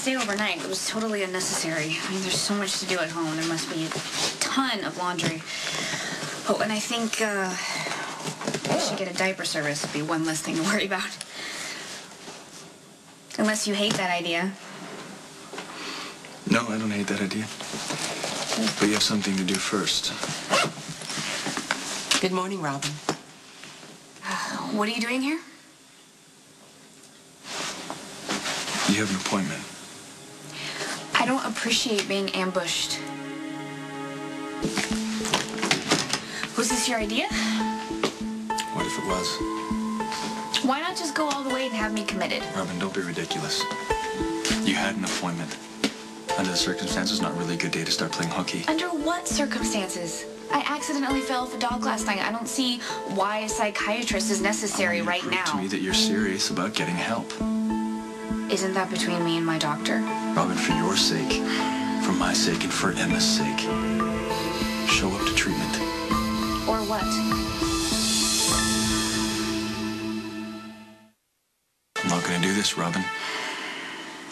stay overnight. It was totally unnecessary. I mean, there's so much to do at home. There must be a ton of laundry. Oh, and I think I should get a diaper service. It'd be one less thing to worry about. Unless you hate that idea. No, I don't hate that idea. But you have something to do first. Good morning, Robin. What are you doing here? You have an appointment. I don't appreciate being ambushed. Was this your idea? What if it was? Why not just go all the way and have me committed? Robin, don't be ridiculous. You had an appointment. Under the circumstances, not really a good day to start playing hooky. Under what circumstances? I accidentally fell off a dog last night. I don't see why a psychiatrist is necessary right now. To me that you're serious about getting help. Isn't that between me and my doctor? Robin, for your sake, for my sake, and for Emma's sake, show up to treatment. Or what? I'm not going to do this, Robin.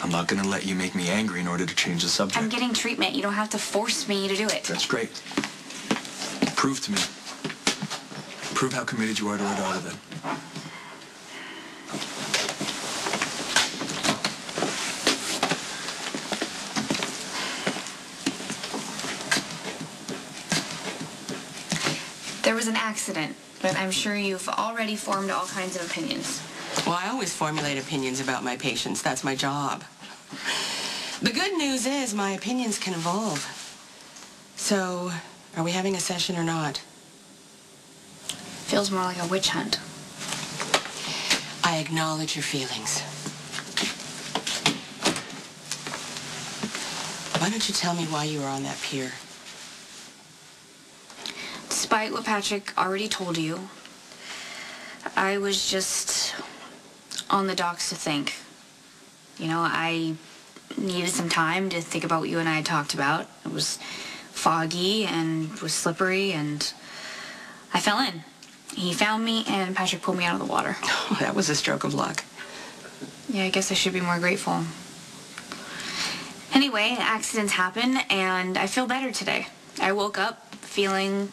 I'm not going to let you make me angry in order to change the subject. I'm getting treatment. You don't have to force me to do it. That's great. Prove to me. Prove how committed you are to our daughter, then. There was an accident, but I'm sure you've already formed all kinds of opinions. Well, I always formulate opinions about my patients. That's my job. The good news is my opinions can evolve. So, are we having a session or not? Feels more like a witch hunt. I acknowledge your feelings. Why don't you tell me why you were on that pier? Despite what Patrick already told you, I was just on the docks to think. You know, I needed some time to think about what you and I had talked about. It was foggy and was slippery, and I fell in. He found me, and Patrick pulled me out of the water. Oh, that was a stroke of luck. Yeah, I guess I should be more grateful. Anyway, accidents happen, and I feel better today. I woke up feeling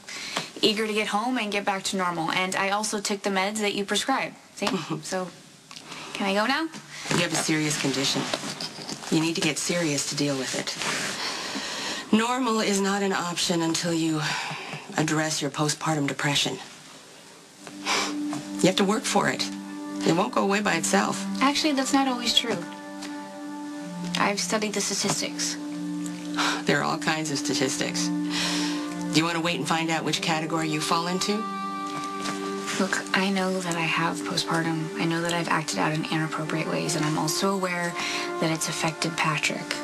eager to get home and get back to normal, and I also took the meds that you prescribed. See? So, can I go now? You have a serious condition. You need to get serious to deal with it. Normal is not an option until you address your postpartum depression. You have to work for it. It won't go away by itself. Actually, that's not always true. I've studied the statistics. There are all kinds of statistics. Do you want to wait and find out which category you fall into? Look, I know that I have postpartum. I know that I've acted out in inappropriate ways, and I'm also aware that it's affected Patrick.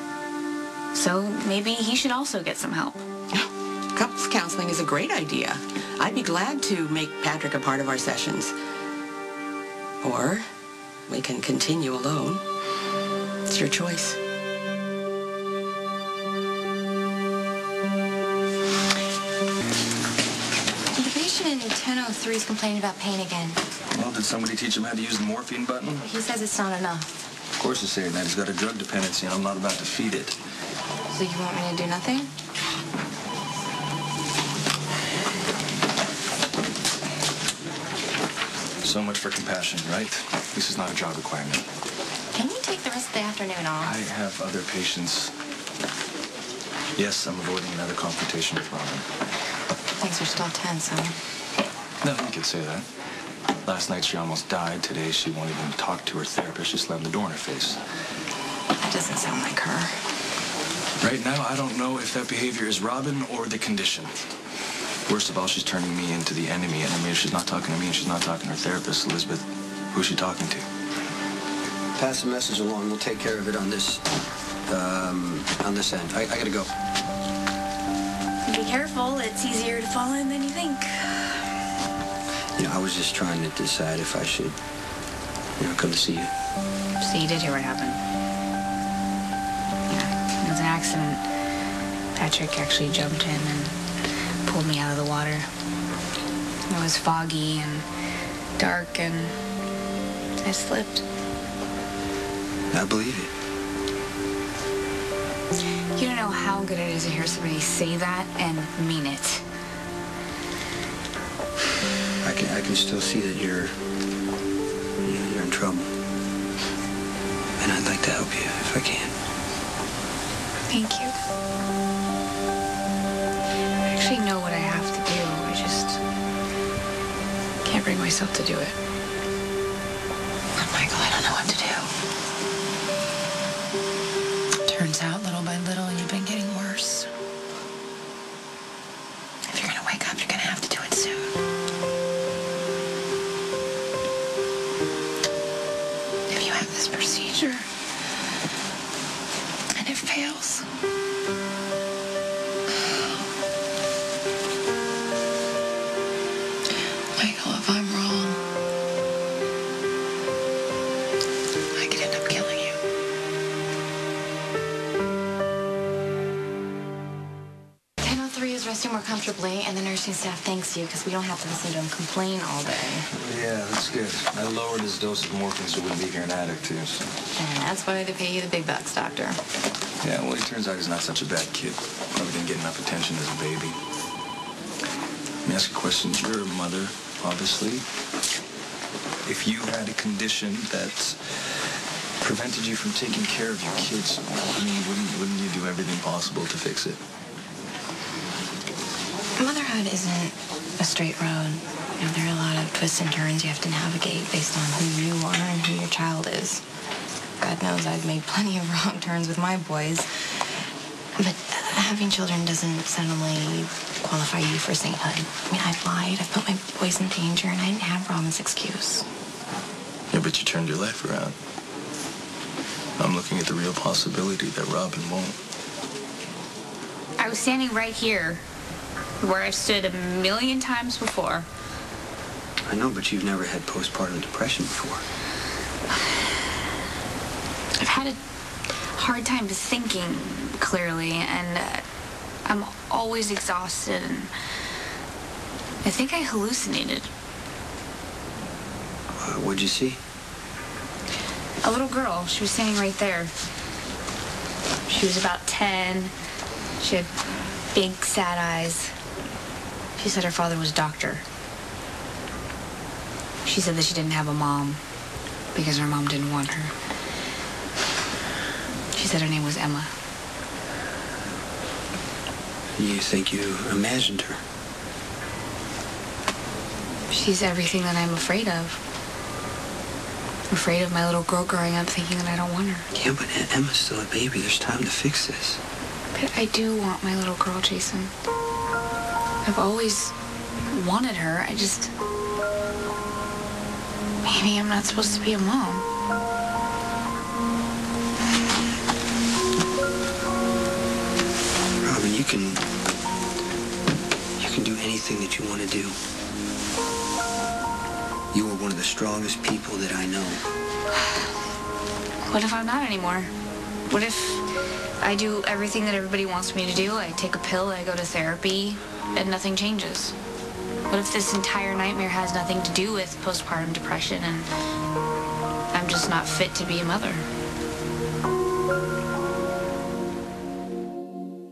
So maybe he should also get some help. Couples counseling is a great idea. I'd be glad to make Patrick a part of our sessions. Or we can continue alone. It's your choice. Patient 1003 is complaining about pain again. Well, did somebody teach him how to use the morphine button? He says it's not enough. Of course he's saying that. He's got a drug dependency, and I'm not about to feed it. So you want me to do nothing? So much for compassion, right? This is not a job requirement. Can you take the rest of the afternoon off? I have other patients. Yes, I'm avoiding another confrontation with Robin. Things are still tense, huh? No, you could say that. Last night she almost died. Today she won't even talk to her therapist. She slammed the door in her face. That doesn't sound like her. Right now, I don't know if that behavior is Robin or the condition. Worst of all, she's turning me into the enemy. And I mean, if she's not talking to me and she's not talking to her therapist, Elizabeth, who's she talking to? Pass the message along. We'll take care of it on this end. I gotta go. Be careful. It's easier to fall in than you think. Yeah, I was just trying to decide if I should, come to see you. So you did hear what happened? Yeah, it was an accident. Patrick actually jumped in and pulled me out of the water. It was foggy and dark, and I slipped. I believe it. You don't know how good it is to hear somebody say that and mean it. I can still see that you're in trouble. And I'd like to help you if I can. Thank you. I actually know what I have to do. I just can't bring myself to do it. But Michael, I don't know what to do. Turns out, little by little, you've been getting worse. If you're gonna wake up, you're gonna have to do it soon. If you have this procedure and it fails, Michael, if I'm wrong, I could end up killing you. Is resting more comfortably, and the nursing staff thanks you because we don't have to listen to him complain all day. Yeah, that's good. I lowered his dose of morphine so he wouldn't be here an addict, too. So. And that's why they pay you the big bucks, doctor. Yeah, well, it turns out he's not such a bad kid. Probably didn't get enough attention as a baby. Let me ask you a question. You're a mother, obviously. If you had a condition that prevented you from taking care of your kids, I mean, wouldn't you do everything possible to fix it? Motherhood isn't a straight road. You know, there are a lot of twists and turns you have to navigate based on who you are and who your child is. God knows I've made plenty of wrong turns with my boys. But having children doesn't suddenly qualify you for sainthood. I mean, I've lied, I've put my boys in danger, and I didn't have Robin's excuse. Yeah, but you turned your life around. I'm looking at the real possibility that Robin won't. I was standing right here, where I've stood a million times before. I know, but you've never had postpartum depression before. I've had a hard time thinking clearly, and I'm always exhausted, and I think I hallucinated. What'd you see? A little girl. She was standing right there. She was about 10. She had big, sad eyes. She said her father was a doctor. She said that she didn't have a mom because her mom didn't want her. She said her name was Emma. You think you imagined her? She's everything that I'm afraid of. I'm afraid of my little girl growing up thinking that I don't want her. Yeah, but Emma's still a baby. There's time to fix this. But I do want my little girl, Jason. I've always wanted her. I just... Maybe I'm not supposed to be a mom. Robin, you can do anything that you want to do. You are one of the strongest people that I know. What if I'm not anymore? What if I do everything that everybody wants me to do? I take a pill, I go to therapy, and nothing changes. What if this entire nightmare has nothing to do with postpartum depression and I'm just not fit to be a mother?